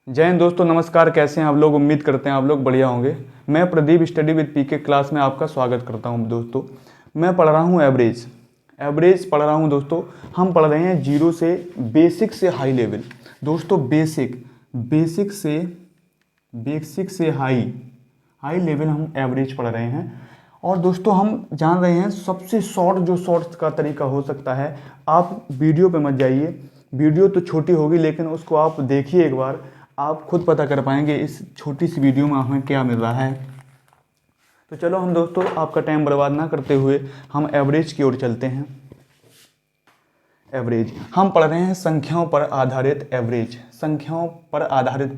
जय हिंद दोस्तों, नमस्कार। कैसे हैं आप लोग? उम्मीद करते हैं आप लोग बढ़िया होंगे। मैं Pradeep study with PK class में आपका स्वागत करता हूं दोस्तों। मैं पढ़ रहा हूं एवरेज पढ़ रहा हूं दोस्तों। हम पढ़ रहे हैं जीरो से बेसिक से हाई लेवल। दोस्तों बेसिक से हाई लेवल हम एवरेज पढ़ रहे हैं। और दोस्तों हम जान रहे हैं सबसे शॉर्ट का तरीका हो सकता है। आप वीडियो पे मत जाइए, वीडियो तो छोटी होगी लेकिन उसको आप देखिए एक बार, आप खुद पता कर पाएंगे इस छोटी सी वीडियो में हमें क्या मिल रहा है। तो चलो हम दोस्तों आपका टाइम बर्बाद ना करते हुए हम एवरेज की ओर चलते हैं। एवरेज हम पढ़ रहे हैं संख्याओं पर आधारित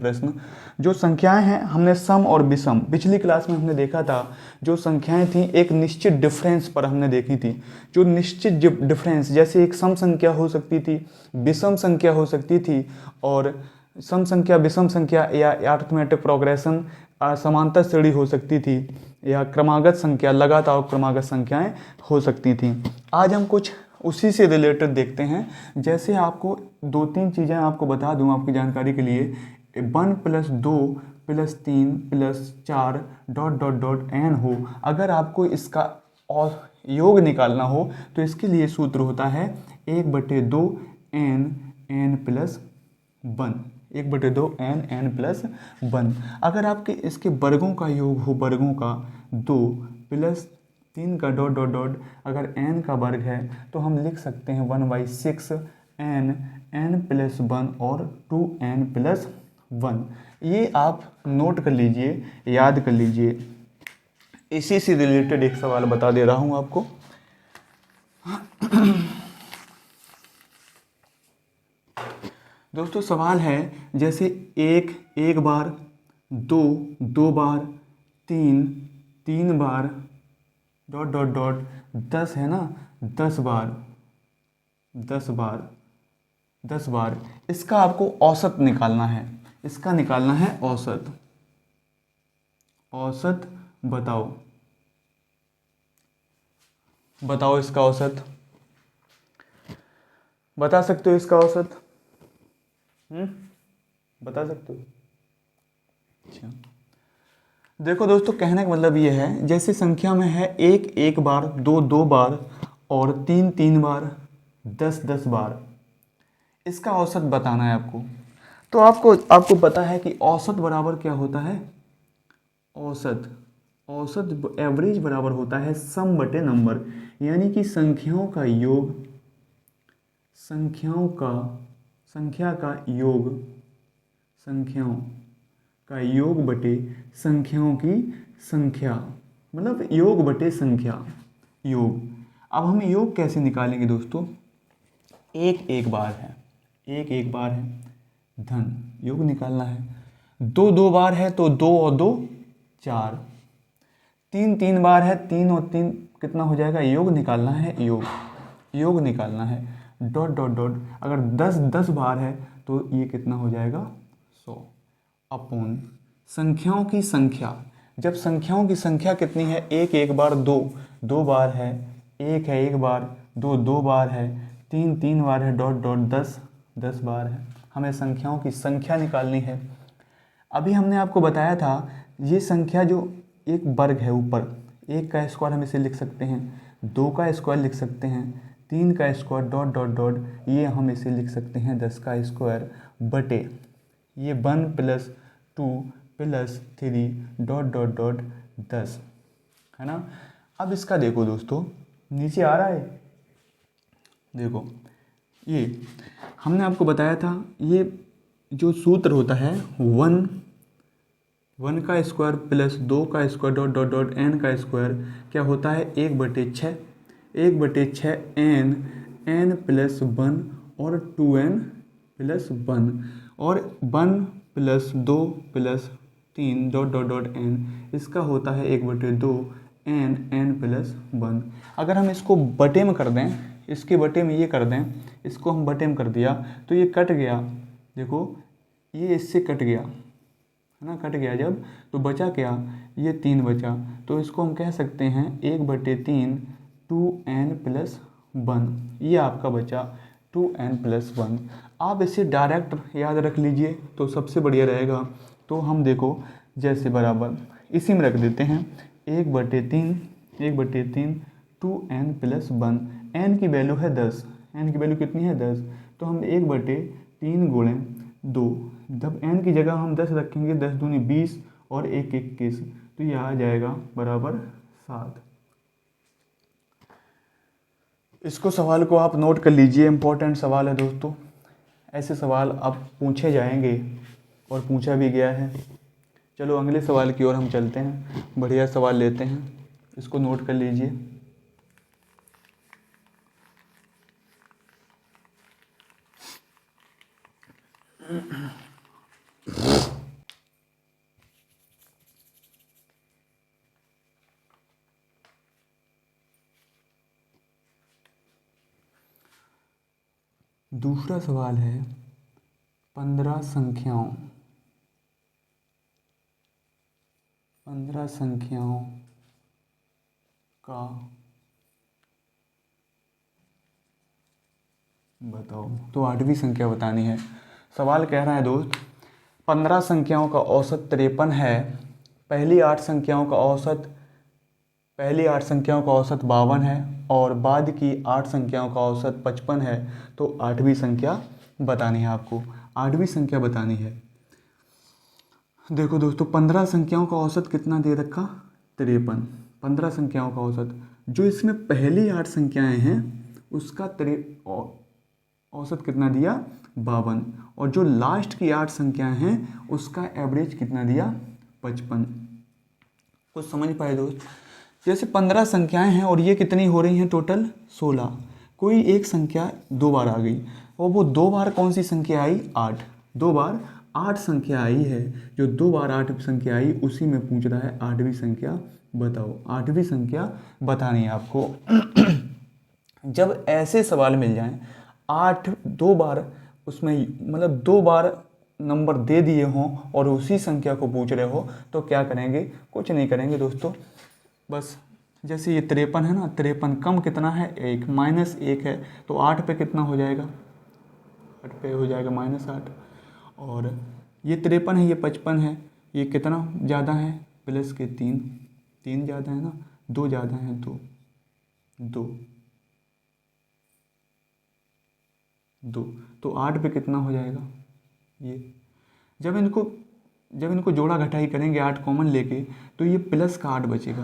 प्रश्न। जो संख्याएं हैं हमने सम और विषम, पिछली क्लास में हमने देखा था। जो संख्याएं थी एक निश्चित डिफरेंस पर हमने देखी थी। जो निश्चित डिफरेंस, जैसे एक सम संख्या हो सकती थी, विषम संख्या हो सकती थी, और सम संख्या, विषम संख्या या अरिथमेटिक प्रोग्रेशन, समांतर श्रेणी हो सकती थी, या क्रमागत संख्या, लगातार क्रमागत संख्याएं हो सकती थी। आज हम कुछ उसी से रिलेटेड देखते हैं। जैसे आपको दो तीन चीज़ें आपको बता दूं आपकी जानकारी के लिए। 1+2+3+4 ... n हो, अगर आपको इसका और योग निकालना हो तो इसके लिए सूत्र होता है 1/2 n+1। 1/2 n+1। अगर आपके इसके वर्गों का योग हो, वर्गों का 2+3 का ... अगर n का वर्ग है तो हम लिख सकते हैं 1/6 n+1 और 2n+1। ये आप नोट कर लीजिए, याद कर लीजिए। इसी से रिलेटेड एक सवाल बता दे रहा हूं आपको। दोस्तों सवाल है जैसे एक बार, दो बार, तीन बार, ... 10 है ना, 10 बार। इसका आपको औसत निकालना है। औसत बताओ इसका औसत। बता सकते हो इसका औसत? बता सकते हो? अच्छा, देखो दोस्तों, कहने का मतलब ये है जैसे संख्या में है एक बार, दो बार और तीन बार, 10 बार। इसका औसत बताना है आपको। तो आपको पता है कि औसत बराबर क्या होता है? औसत एवरेज बराबर होता है सम बटे नंबर, यानी कि संख्या का योग बटे संख्याओं की संख्या, मतलब योग बटे संख्या, योग। अब हम योग कैसे निकालेंगे दोस्तों? एक बार है, धन, योग निकालना है। दो बार है तो 2 और 2 4। तीन बार है, 3 और 3 कितना हो जाएगा? योग निकालना है, योग निकालना है। ... अगर 10 बार है तो ये कितना हो जाएगा? 100 अपॉन संख्याओं की संख्या। जब संख्याओं की संख्या कितनी है? एक बार, दो बार है, एक बार, दो बार है, तीन बार है, ... 10 बार है। हमें संख्याओं की संख्या निकालनी है। अभी हमने आपको बताया था ये संख्या जो एक वर्ग है, ऊपर एक का स्क्वायर हम इसे लिख सकते हैं, 2 का स्क्वायर लिख सकते हैं, 3 का स्क्वायर ... ये हम इसे लिख सकते हैं 10 का स्क्वायर बटे ये 1+2+3 ... 10 है ना। अब इसका देखो दोस्तों, नीचे आ रहा है, देखो ये हमने आपको बताया था। ये जो सूत्र होता है 1 का स्क्वायर प्लस 2 का स्क्वायर ... n का स्क्वायर क्या होता है? 1/6 n+1 और 2n+1 और 1+2+3 ... n इसका होता है 1/2 n+1। अगर हम इसको बटे में कर दें, इसके बटे में ये कर दें, इसको हम बटे में कर दिया तो ये कट गया। देखो ये इससे कट गया है ना, कट गया जब तो बचा क्या? ये 3 बचा। तो इसको हम कह सकते हैं 1/3 2n+1। ये आपका बचा 2n+1। आप इसे डायरेक्ट याद रख लीजिए तो सबसे बढ़िया रहेगा। तो हम देखो जैसे बराबर इसी में रख देते हैं 1/3 2n+1। n की वैल्यू है 10, n की वैल्यू कितनी है 10, तो हम 1/3 गुणे 2, जब n की जगह हम 10 रखेंगे 10 दूनी 20 और 1 21, तो यह आ जाएगा बराबर 7। इसको सवाल को आप नोट कर लीजिए, इम्पोर्टेंट सवाल है दोस्तों। ऐसे सवाल अब पूछे जाएंगे और पूछा भी गया है। चलो अगले सवाल की ओर हम चलते हैं, बढ़िया सवाल लेते हैं, इसको नोट कर लीजिए। दूसरा सवाल है 15 संख्याओं का बताओ। तो 8वीं संख्या बतानी है। सवाल कह रहा है दोस्त 15 संख्याओं का औसत 53 है, पहली 8 संख्याओं का औसत 52 है और बाद की 8 संख्याओं का औसत 55 है। तो 8वीं संख्या बतानी है आपको, 8वीं संख्या बतानी है। देखो दोस्तों 15 संख्याओं का औसत कितना दे रखा 53, 15 संख्याओं का औसत, जो इसमें पहली 8 संख्याएं हैं उसका औसत कितना दिया 52, और जो लास्ट की 8 संख्याएं हैं उसका एवरेज कितना दिया 55। कुछ समझ पाए दोस्त? जैसे 15 संख्याएं हैं और ये कितनी हो रही हैं टोटल 16, कोई एक संख्या 2 बार आ गई और वो 2 बार कौन सी संख्या आई 8, 2 बार 8 संख्या आई है, जो 2 बार 8 संख्या आई उसी में पूछ रहा है 8वीं संख्या बताओ। 8वीं संख्या बतानी है आपको। जब ऐसे सवाल मिल जाएं 8 2 बार, उसमें मतलब 2 बार नंबर दे दिए हों और उसी संख्या को पूछ रहे हो, तो क्या करेंगे, कुछ नहीं करेंगे दोस्तों। बस जैसे ये 53 है ना, 53 कम कितना है 1, -1 है, तो 8 पे कितना हो जाएगा, 8 पे हो जाएगा -8। और ये 53 है, ये 55 है, ये कितना ज़्यादा है प्लस के 3, 3 ज़्यादा है ना, 2 ज़्यादा है, 2 2 2, तो 8 पे कितना हो जाएगा ये। जब इनको जोड़ा घटाई करेंगे 8 कॉमन लेके, तो ये प्लस का 8 बचेगा,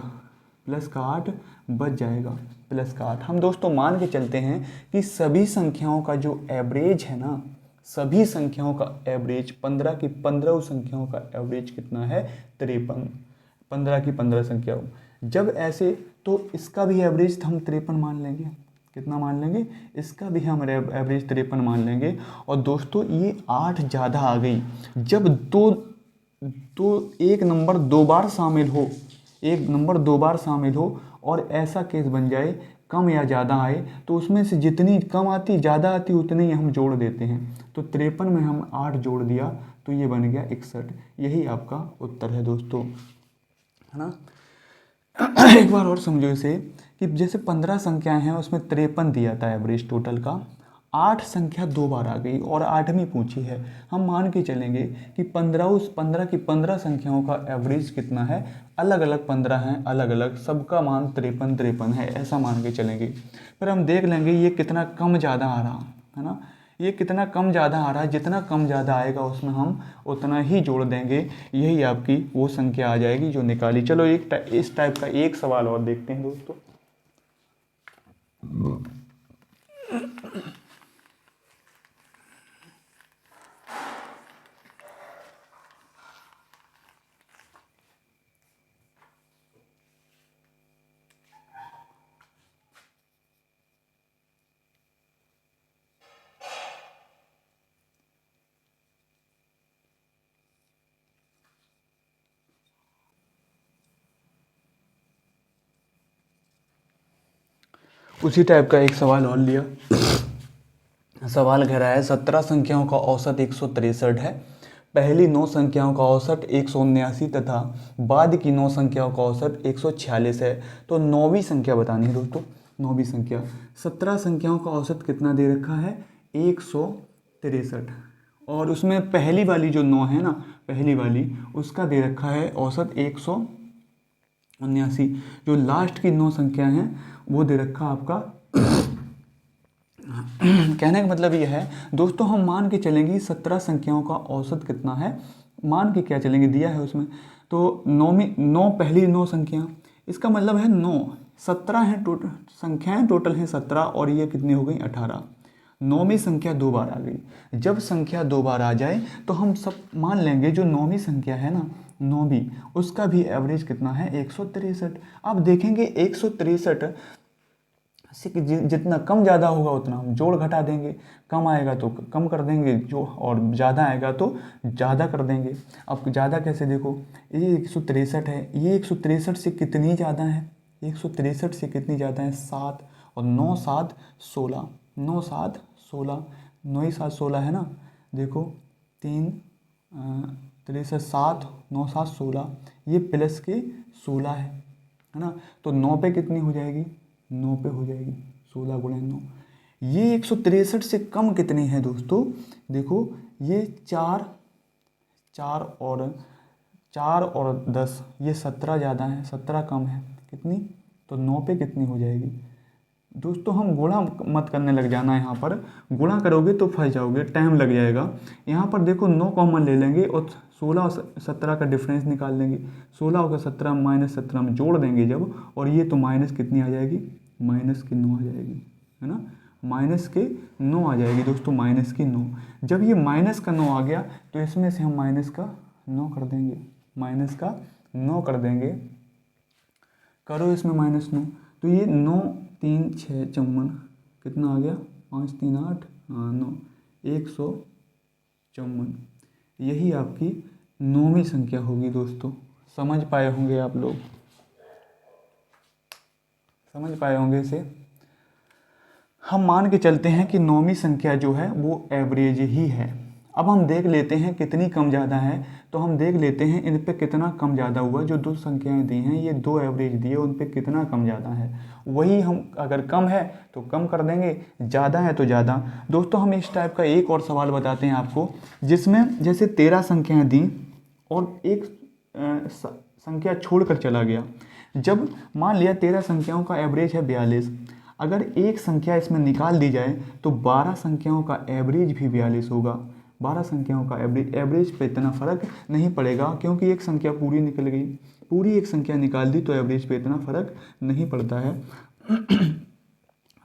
प्लस का 8 बच जाएगा, प्लस का 8। हम दोस्तों मान के चलते हैं कि सभी संख्याओं का जो एवरेज है ना, सभी संख्याओं का एवरेज 15 की 15 संख्याओं का एवरेज कितना है 53, 15 की 15 संख्याओं। जब ऐसे तो इसका भी एवरेज हम 53 मान लेंगे, कितना मान लेंगे, इसका भी हम एवरेज 53 मान लेंगे। और दोस्तों ये 8 ज़्यादा आ गई, जब एक नंबर 2 बार शामिल हो, एक नंबर 2 बार शामिल हो और ऐसा केस बन जाए कम या ज़्यादा आए, तो उसमें से जितनी कम आती ज़्यादा आती उतनी ही हम जोड़ देते हैं। तो 53 में हम 8 जोड़ दिया तो ये बन गया 61। यही आपका उत्तर है दोस्तों, है ना। एक बार और समझो इसे कि जैसे 15 संख्याएं हैं उसमें 53 दिया था एवरेज टोटल का, 8 संख्या 2 बार आ गई और 8वीं पूछी है। हम मान के चलेंगे कि 15 की 15 संख्याओं का एवरेज कितना है, अलग अलग 15 हैं, अलग अलग सबका मान 53 है, ऐसा मान के चलेंगे। फिर हम देख लेंगे ये कितना कम ज़्यादा आ रहा है ना, ये कितना कम ज़्यादा आ रहा है, जितना कम ज़्यादा आएगा उसमें हम उतना ही जोड़ देंगे, यही आपकी वो संख्या आ जाएगी जो निकाली। चलो इस टाइप का एक सवाल और देखते हैं दोस्तों। उसी टाइप का एक सवाल और लिया। सवाल कह रहा है 17 संख्याओं का औसत 163 है, पहली 9 संख्याओं का औसत 179 तथा बाद की 9 संख्याओं का औसत 146 है। तो 9वीं संख्या बतानी है दोस्तों, 9वीं संख्या। 17 संख्याओं का औसत कितना दे रखा है 100, 63। और उसमें पहली वाली जो 9 है ना, पहली वाली उसका दे रखा है औसत 179। जो लास्ट की 9 संख्या हैं वो दे रखा आपका कहने का मतलब ये है दोस्तों, हम मान के चलेंगे 17 संख्याओं का औसत कितना है, मान के क्या चलेंगे, दिया है उसमें। तो 9 पहली 9 संख्या, इसका मतलब है 9, 17 हैं टोटल संख्याएं, टोटल हैं 17 और ये कितनी हो गई 18। 9वीं संख्या 2 बार आ गई। जब संख्या 2 बार आ जाए तो हम सब मान लेंगे जो 9वीं संख्या है ना, 9वीं, उसका भी एवरेज कितना है 163। अब देखेंगे 163 से जितना कम ज़्यादा होगा उतना हम जोड़ घटा देंगे, कम आएगा तो कम कर देंगे जो, और ज़्यादा आएगा तो ज़्यादा कर देंगे। अब ज़्यादा कैसे, देखो ये 163 है, ये 163 से कितनी ज़्यादा है, 163 से कितनी ज़्यादा है 7, और 9 7 16, 9 7 16, 9 ही 7 16 है ना, देखो 3 63 7 9 7 16, ये प्लस के 16 है ना, तो 9 पे कितनी हो जाएगी, 9 पे हो जाएगी 16 गुणे 9। ये 163 से कम कितनी है दोस्तों, देखो ये 4 और 10, ये 17 ज़्यादा है, 17 कम है, कितनी, तो 9 पे कितनी हो जाएगी दोस्तों। हम गुणा मत करने लग जाना, यहाँ पर गुणा करोगे तो फंस जाओगे, टाइम लग जाएगा। यहाँ पर देखो 9 कॉमन ले लेंगे और 16 और 17 का डिफरेंस निकाल लेंगे, 16 और 17 माइनस 17 में जोड़ देंगे जब, और ये तो माइनस कितनी आ जाएगी, माइनस की 9 आ जाएगी, है ना, माइनस के 9 आ जाएगी दोस्तों, माइनस की 9। जब ये माइनस का 9 आ गया तो इसमें से हम माइनस का 9 कर देंगे, माइनस का 9 कर देंगे, करो इसमें माइनस 9, तो ये 9 3 6 54, कितना आ गया 5 3 8 हाँ 9, 154। यही आपकी 9वीं संख्या होगी दोस्तों। समझ पाए होंगे आप लोग, समझ पाए होंगे इसे। हम मान के चलते हैं कि 9वीं संख्या जो है वो एवरेज ही है। अब हम देख लेते हैं कितनी कम ज़्यादा है, तो हम देख लेते हैं इन पे कितना कम ज़्यादा हुआ। जो 2 संख्याएं दी हैं, ये 2 एवरेज दिए, उन पे कितना कम ज़्यादा है, वही हम अगर कम है तो कम कर देंगे, ज़्यादा है तो ज़्यादा। दोस्तों हम इस टाइप का एक और सवाल बताते हैं आपको, जिसमें जैसे 13 संख्याएँ दी और एक संख्या छोड़ कर चला गया। जब मान लिया 13 संख्याओं का एवरेज है 42, अगर एक संख्या इसमें निकाल दी जाए तो 12 संख्याओं का एवरेज भी 42 होगा। 12 संख्याओं का एवरेज पे इतना फ़र्क नहीं पड़ेगा, क्योंकि एक संख्या पूरी निकल गई, पूरी एक संख्या निकाल दी तो एवरेज पे इतना फ़र्क नहीं पड़ता है।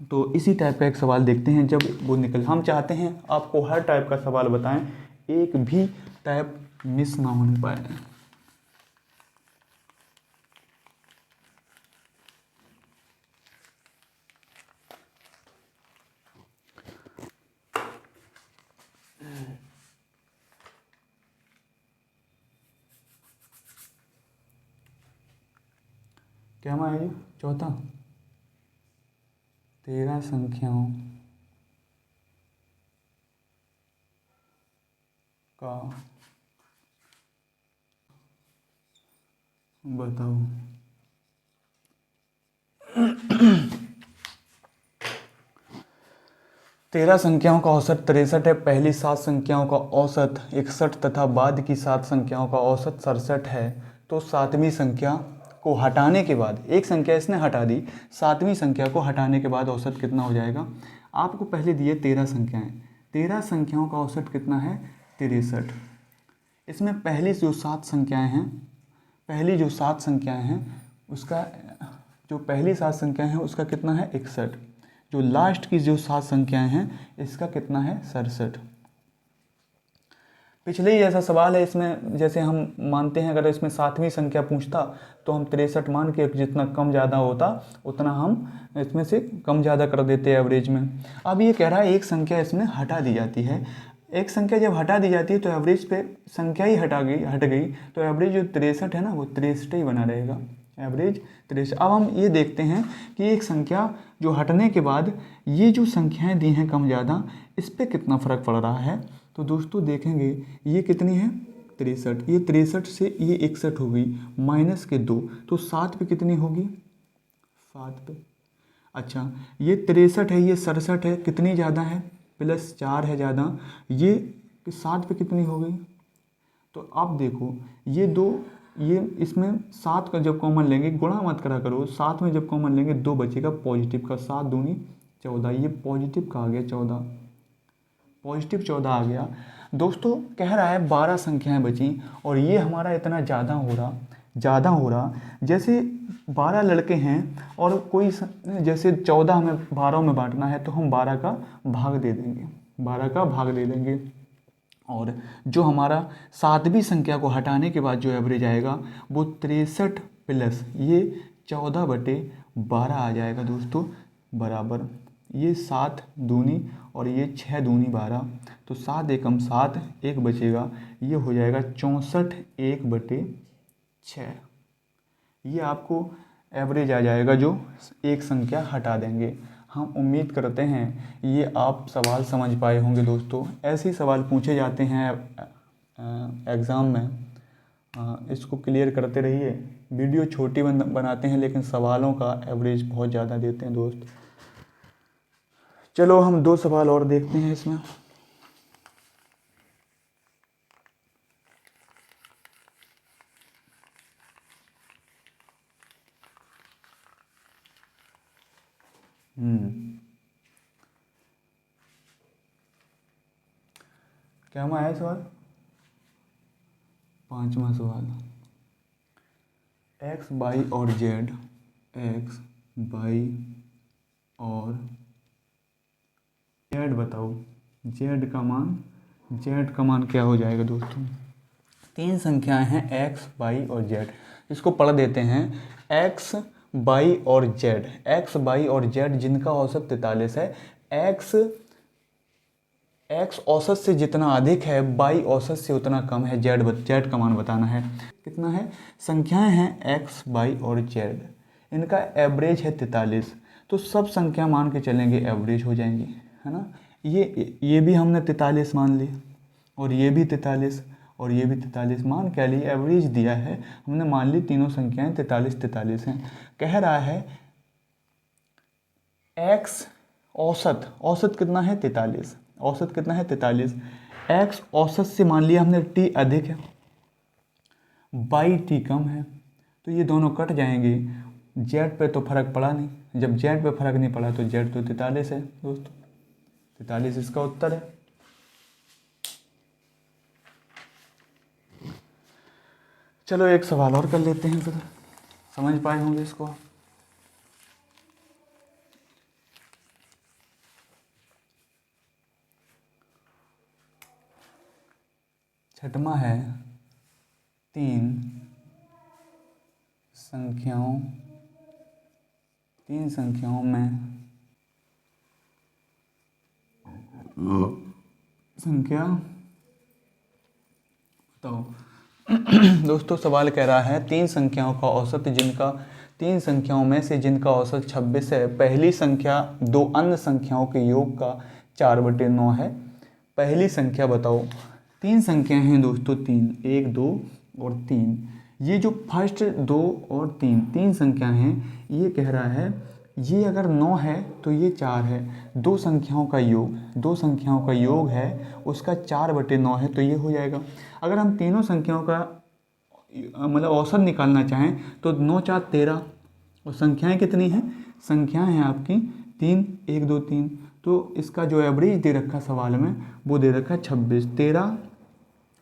तो इसी टाइप का एक सवाल देखते हैं। जब वो निकल, हम चाहते हैं आपको हर टाइप का सवाल बताएं, एक भी टाइप मिस ना होने पाए। क्या हमारा ये चौथा, 13 संख्याओं का बताओ। 13 संख्याओं का औसत 63 है, पहली 7 संख्याओं का औसत 61 तथा बाद की 7 संख्याओं का औसत 67 है। तो 7वीं संख्या को हटाने के बाद, एक संख्या इसने हटा दी, 7वीं संख्या को हटाने के बाद औसत कितना हो जाएगा। आपको पहले दिए 13 संख्याएं, 13 संख्याओं का औसत कितना है 63। इसमें पहली जो 7 संख्याएं हैं, पहली जो 7 संख्याएं हैं उसका, जो पहली 7 संख्याएं हैं उसका कितना है 61। जो लास्ट की जो 7 संख्याएं हैं इसका कितना है 67। पिछले ही ऐसा सवाल है, इसमें जैसे हम मानते हैं अगर इसमें 7वीं संख्या पूछता तो हम 63 मान के जितना कम ज़्यादा होता उतना हम इसमें से कम ज़्यादा कर देते एवरेज में। अब ये कह रहा है एक संख्या इसमें हटा दी जाती है। एक संख्या जब हटा दी जाती है तो एवरेज पे संख्या ही हट गई तो एवरेज जो 63 है ना वो 63 ही बना रहेगा, एवरेज 63। अब हम ये देखते हैं कि एक संख्या जो हटने के बाद ये जो संख्याएं दी हैं कम ज़्यादा, इस पर कितना फ़र्क पड़ रहा है। तो दोस्तों देखेंगे ये कितनी है 63, ये 63 से ये 61 हो गई, माइनस के 2, तो 7 पे कितनी होगी 7 पे। अच्छा ये 63 है, ये 67 है, कितनी ज़्यादा है प्लस 4 है ज़्यादा, ये 7 पे कितनी हो गई? तो आप देखो ये दो, ये इसमें 7 का जब कॉमन लेंगे, गुणा मत करा करो, 7 में जब कॉमन लेंगे 2 बचेगा पॉजिटिव का, 7 दूनी 14, ये पॉजिटिव का आ गया 14, पॉजिटिव 14 आ गया। दोस्तों कह रहा है 12 संख्याएं बची और ये हमारा इतना ज़्यादा हो रहा, जैसे 12 लड़के हैं और कोई जैसे 14 हमें 12 में बांटना है तो हम 12 का भाग दे देंगे, 12 का भाग दे देंगे, और जो हमारा 7वीं संख्या को हटाने के बाद जो एवरेज आएगा वो 63 प्लस ये 14/12 आ जाएगा दोस्तों, बराबर ये 7 दूनी और ये 6 दूनी 12, तो 7 एकम 7, एक बचेगा, ये हो जाएगा 64 1/6। ये आपको एवरेज आ जाएगा जो एक संख्या हटा देंगे। हम उम्मीद करते हैं ये आप सवाल समझ पाए होंगे दोस्तों। ऐसे ही सवाल पूछे जाते हैं एग्ज़ाम में, इसको क्लियर करते रहिए। वीडियो छोटी बनाते हैं लेकिन सवालों का एवरेज बहुत ज़्यादा देते हैं दोस्त। चलो हम 2 सवाल और देखते हैं इसमें। क्या में आया सवाल? 5वां सवाल, एक्स वाई और जेड, एक्स वाई और जेड बताओ, जेड का मान क्या हो जाएगा दोस्तों? 3 संख्याएं हैं एक्स वाई और जेड, इसको पढ़ देते हैं। एक्स वाई और जेड, एक्स वाई और जेड जिनका औसत 43 है, एक्स औसत से जितना अधिक है वाई औसत से उतना कम है, जेड का मान बताना है। कितना है? संख्याएं हैं एक्स वाई और जेड, इनका एवरेज है 43, तो सब संख्या मान के चलेंगे एवरेज हो जाएंगी, है ना। ये भी हमने 43 मान ली और ये भी 43 और ये भी 43 मान क्या ली? एवरेज दिया है, हमने मान ली तीनों संख्याएं 43 हैं। कह रहा है एक्स औसत कितना है? 43, औसत कितना है? 43। एक्स औसत से मान लिया हमने टी अधिक है, बाई टी कम है, तो ये दोनों कट जाएंगे। जेड पे तो फर्क पड़ा नहीं, जब जेड पे फर्क नहीं पड़ा तो जेड तो 43 है दोस्तों, 43 इसका उत्तर है। चलो एक सवाल और कर लेते हैं, फिर समझ पाए होंगे इसको। छठवां है, 3 संख्याओं में संख्या बताओ। दोस्तों सवाल कह रहा है 3 संख्याओं का औसत, जिनका 3 संख्याओं में से जिनका औसत 26 है, पहली संख्या 2 अन्य संख्याओं के योग का 4/9 है, पहली संख्या बताओ। 3 संख्याएं हैं दोस्तों, 3, 1 2 और 3। ये जो फर्स्ट 2 और 3 संख्या हैं, ये कह रहा है ये अगर 9 है तो ये 4 है, 2 संख्याओं का योग है, उसका 4/9 है, तो ये हो जाएगा। अगर हम तीनों संख्याओं का मतलब औसत निकालना चाहें तो 9 4 13, और संख्याएं कितनी हैं? संख्याएं हैं आपकी 3, 1 2 3, तो इसका जो एवरेज दे रखा सवाल में वो दे रखा है 26, 13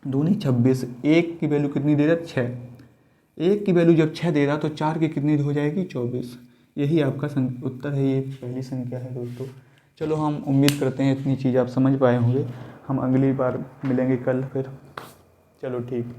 दूनी 26, 1 की वैल्यू कितनी दे रहा है? 6, 1 की वैल्यू जब 6 दे रहा तो 4 की कितनी हो जाएगी? 24। यही आपका उत्तर है, ये पहली संख्या है दोस्तों। चलो हम उम्मीद करते हैं इतनी चीज़ आप समझ पाए होंगे। हम अगली बार मिलेंगे कल फिर। चलो ठीक।